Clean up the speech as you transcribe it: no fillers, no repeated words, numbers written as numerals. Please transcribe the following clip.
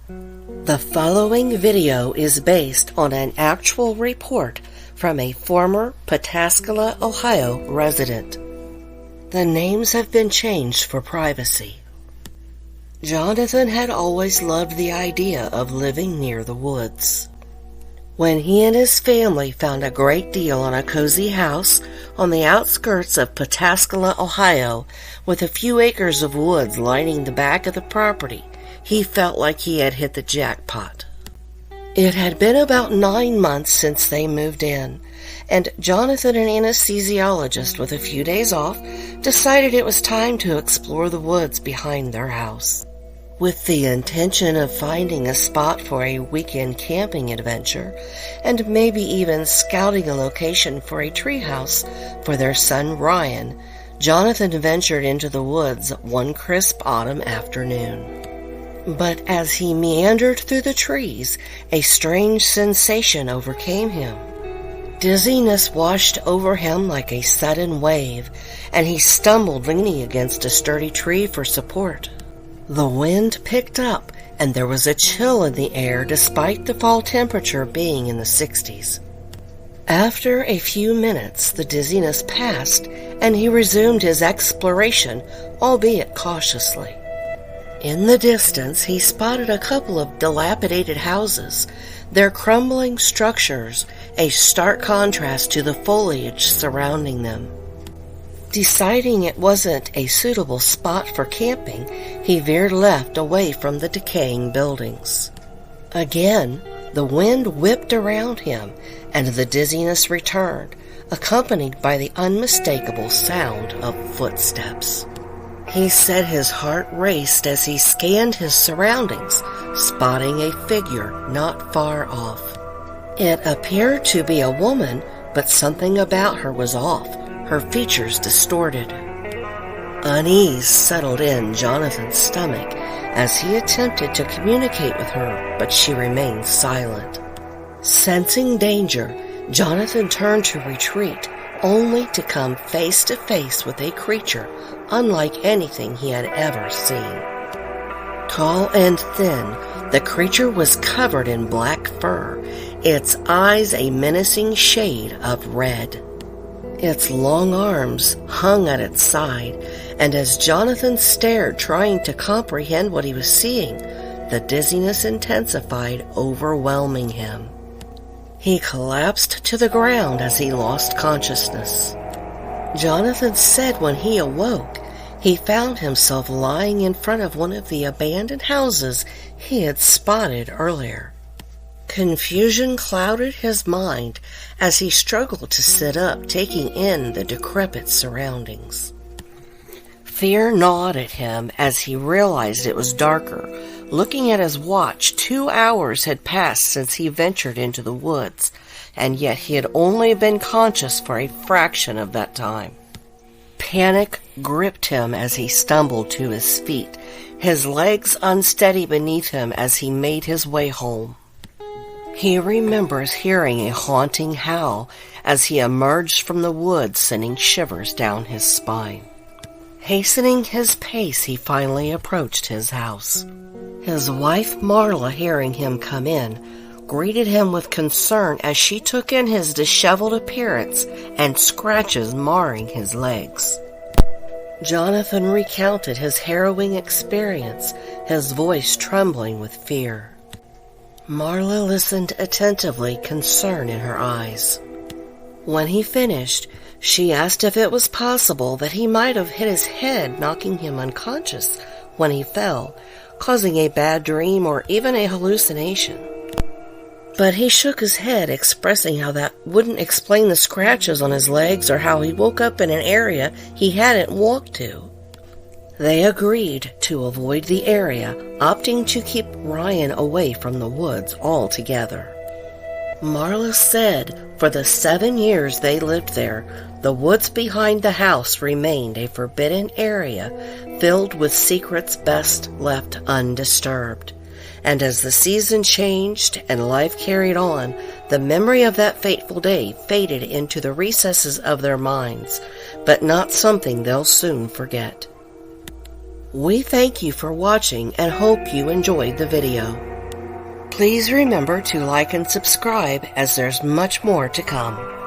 The following video is based on an actual report from a former Pataskala, Ohio resident. The names have been changed for privacy. Jonathan had always loved the idea of living near the woods. When he and his family found a great deal on a cozy house on the outskirts of Pataskala, Ohio, with a few acres of woods lining the back of the property, he felt like he had hit the jackpot. It had been about 9 months since they moved in, and Jonathan, an anesthesiologist with a few days off, decided it was time to explore the woods behind their house. With the intention of finding a spot for a weekend camping adventure, and maybe even scouting a location for a treehouse for their son Ryan, Jonathan ventured into the woods one crisp autumn afternoon. But as he meandered through the trees, a strange sensation overcame him. Dizziness washed over him like a sudden wave, and he stumbled leaning against a sturdy tree for support. The wind picked up, and there was a chill in the air despite the fall temperature being in the 60s. After a few minutes, the dizziness passed, and he resumed his exploration, albeit cautiously. In the distance, he spotted a couple of dilapidated houses, their crumbling structures a stark contrast to the foliage surrounding them. Deciding it wasn't a suitable spot for camping, he veered left away from the decaying buildings. Again, the wind whipped around him, and the dizziness returned, accompanied by the unmistakable sound of footsteps. He said his heart raced as he scanned his surroundings, spotting a figure not far off. It appeared to be a woman, but something about her was off, her features distorted. Unease settled in Jonathan's stomach as he attempted to communicate with her, but she remained silent. Sensing danger, Jonathan turned to retreat, only to come face to face with a creature unlike anything he had ever seen. Tall and thin, the creature was covered in black fur, its eyes a menacing shade of red. Its long arms hung at its side, and as Jonathan stared, trying to comprehend what he was seeing, the dizziness intensified, overwhelming him. He collapsed to the ground as he lost consciousness. Jonathan said when he awoke, he found himself lying in front of one of the abandoned houses he had spotted earlier. Confusion clouded his mind as he struggled to sit up, taking in the decrepit surroundings. Fear gnawed at him as he realized it was darker. Looking at his watch, 2 hours had passed since he ventured into the woods, and yet he had only been conscious for a fraction of that time. Panic gripped him as he stumbled to his feet, his legs unsteady beneath him as he made his way home. He remembers hearing a haunting howl as he emerged from the woods, sending shivers down his spine. Hastening his pace, he finally approached his house. His wife, Marla, hearing him come in, greeted him with concern as she took in his disheveled appearance and scratches marring his legs. Jonathan recounted his harrowing experience, his voice trembling with fear. Marla listened attentively, concern in her eyes. When he finished, she asked if it was possible that he might have hit his head, knocking him unconscious when he fell, causing a bad dream or even a hallucination. But he shook his head, expressing how that wouldn't explain the scratches on his legs or how he woke up in an area he hadn't walked to. They agreed to avoid the area, opting to keep Ryan away from the woods altogether. Marla said for the 7 years they lived there, the woods behind the house remained a forbidden area filled with secrets best left undisturbed. And as the season changed and life carried on, the memory of that fateful day faded into the recesses of their minds, but not something they'll soon forget. We thank you for watching and hope you enjoyed the video. Please remember to like and subscribe as there's much more to come.